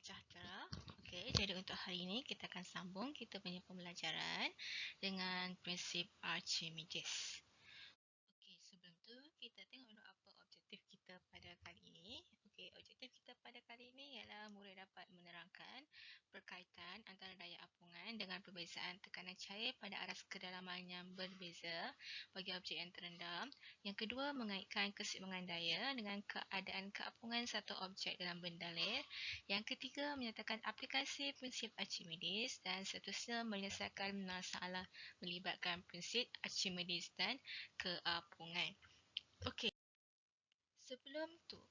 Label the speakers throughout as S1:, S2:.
S1: sejahtera. Okey, jadi untuk hari ini kita akan sambung kita punya pembelajaran dengan prinsip Archimedes. Okey, sebelum tu kita tengok dulu apa objektif kita pada kali ini. Okey, objektif kita pada kali ini ialah murid dapat menerangkan berkaitan antara daya apungan dengan perbezaan tekanan cair pada aras kedalaman yang berbeza bagi objek yang terendam. Yang kedua, mengaitkan keseimbangan daya dengan keadaan keapungan satu objek dalam benda lain. Yang ketiga, menyatakan aplikasi prinsip Archimedes, dan seterusnya menyelesaikan masalah melibatkan prinsip Archimedes dan keapungan. Okey, sebelum tu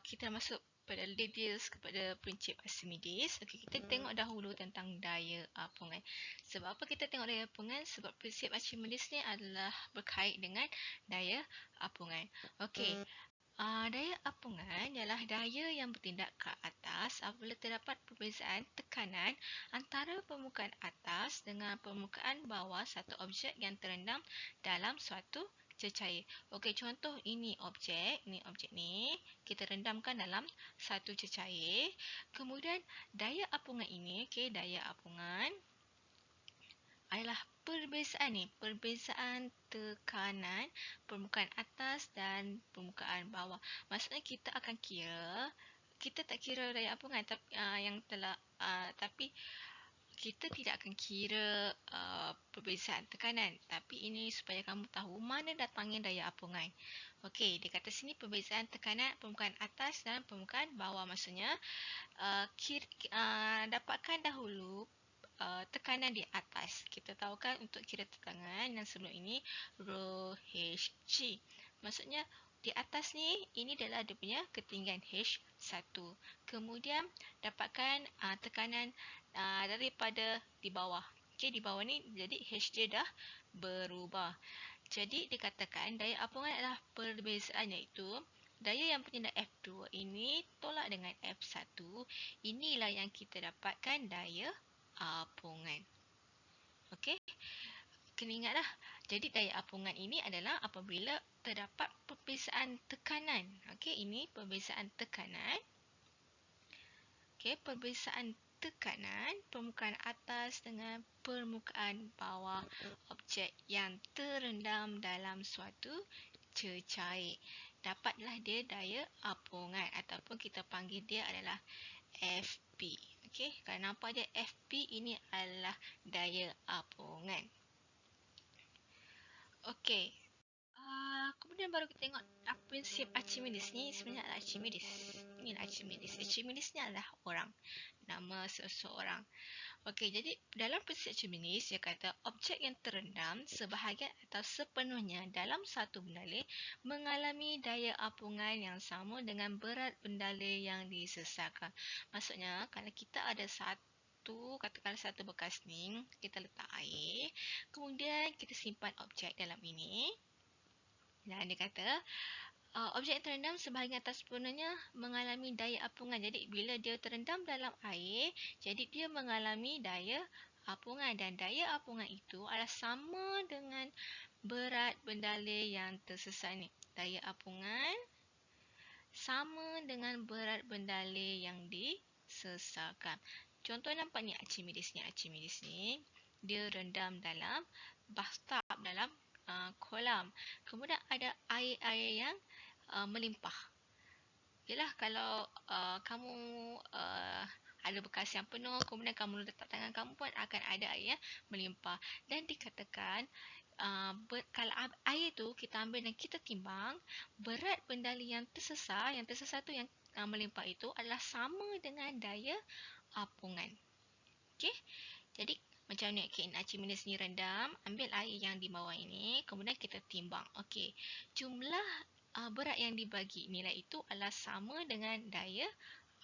S1: kita masuk pada details kepada prinsip Archimedes. Okey, kita tengok dahulu tentang daya apungan. Sebab apa kita tengok daya apungan? Sebab prinsip Archimedes ni adalah berkait dengan daya apungan. Okey, daya apungan ialah daya yang bertindak ke atas apabila terdapat perbezaan tekanan antara permukaan atas dengan permukaan bawah satu objek yang terendam dalam suatu cecair. Okey, contoh ini objek ni kita rendamkan dalam satu cecair. Kemudian daya apungan ini, okey, daya apungan adalah perbezaan tekanan permukaan atas dan permukaan bawah. Maksudnya kita akan kira, kita tak kira daya apungan tapi kita tidak akan kira perbezaan tekanan, tapi ini supaya kamu tahu mana datangnya daya apungan. Okey, di kata sini perbezaan tekanan permukaan atas dan permukaan bawah. Maksudnya dapatkan dahulu tekanan di atas. Kita tahu kan untuk kira tekanan yang sebelum ini rho Hg. Maksudnya di atas ni, ini adalah dia punya ketinggian H1. Kemudian dapatkan tekanan daripada di bawah. Okey, di bawah ni jadi H dia dah berubah. Jadi dikatakan daya apungan adalah perbezaan, iaitu daya yang bertindak F2 ini tolak dengan F1. Inilah yang kita dapatkan daya apungan. Okey, kena ingatlah. Jadi daya apungan ini adalah apabila terdapat perbezaan tekanan. Okey, ini perbezaan tekanan. Okey, perbezaan tekanan permukaan atas dengan permukaan bawah objek yang terendam dalam suatu cecair. Dapatlah dia daya apungan ataupun kita panggil dia adalah FP. Okey, kalau nampak dia FP, ini adalah daya apungan. Okey. Kemudian baru kita tengok prinsip Archimedes ni sebenarnya adalah Archimedes. Ini adalah Archimedes. Archimedes ni adalah orang. Nama seseorang. Okey, jadi dalam prinsip Archimedes dia kata objek yang terendam sebahagian atau sepenuhnya dalam satu bendaleh mengalami daya apungan yang sama dengan berat bendaleh yang disesarkan. Maksudnya kalau kita ada katakan satu bekas ni, kita letak air, kemudian kita simpan objek dalam ini. Dan dia kata objek yang terendam sebahagian atas sepenuhnya mengalami daya apungan. Jadi bila dia terendam dalam air, jadi dia mengalami daya apungan, dan daya apungan itu adalah sama dengan berat bendaleh yang tersesat ni. Daya apungan sama dengan berat bendaleh yang disesarkan. Contoh nampak ni Archimedes ni dia rendam dalam bathtub, dalam kolam. Kemudian ada air-air yang melimpah. Yalah, kalau kamu ada bekas yang penuh, kemudian kamu letak tangan kamu pun akan ada air yang melimpah. Dan dikatakan kalau air tu kita ambil dan kita timbang, berat bendaleh yang tersesar tu yang melimpah itu adalah sama dengan daya apungan. Okey, jadi macam ni. Okay, Archimedes ni rendam, ambil air yang di bawah ini, kemudian kita timbang. Okey, jumlah berat yang dibagi nilai itu adalah sama dengan daya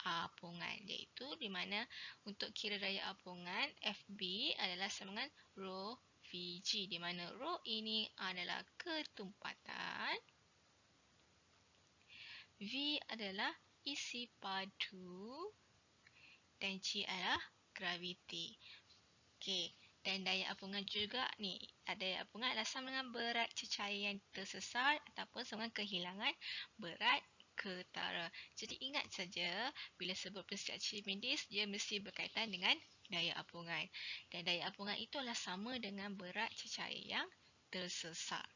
S1: apungan, iaitu di mana untuk kira daya apungan FB adalah sama dengan rho Vg, di mana rho ini adalah ketumpatan, V adalah isi padu, dan G adalah graviti. Okey, dan daya apungan juga ni, daya apungan adalah sama dengan berat cecair yang tersesat ataupun sama dengan kehilangan berat ketara. Jadi ingat saja, bila sebut prinsip Archimedes, dia mesti berkaitan dengan daya apungan. Dan daya apungan itulah sama dengan berat cecair yang tersesat.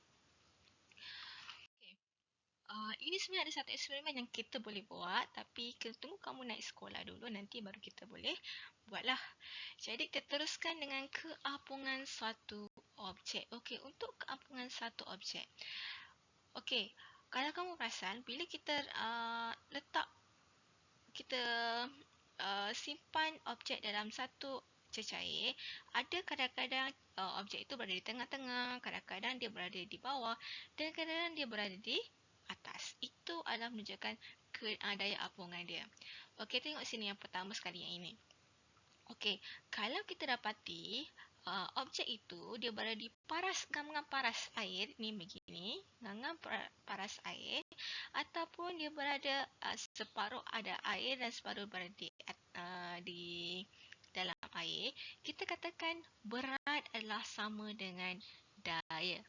S1: Ini sebenarnya ada satu eksperimen yang kita boleh buat, tapi kita tunggu kamu naik sekolah dulu, nanti baru kita boleh buatlah. Jadi kita teruskan dengan keapungan suatu objek. Okey, untuk keapungan satu objek. Okey, kalau kamu perasan, bila kita letak, kita simpan objek dalam satu cecair, ada kadang-kadang objek itu berada di tengah-tengah, kadang-kadang dia berada di bawah, dan kadang-kadang dia berada di atas. Itu adalah menunjukkan daya apungan dia. Okey, tengok sini yang pertama sekali yang ini. Okey, kalau kita dapati objek itu dia berada di ngam-ngam paras air ni begini, ngam-ngam paras air, ataupun dia berada separuh ada air dan separuh berada di dalam air, kita katakan berat adalah sama dengan daya.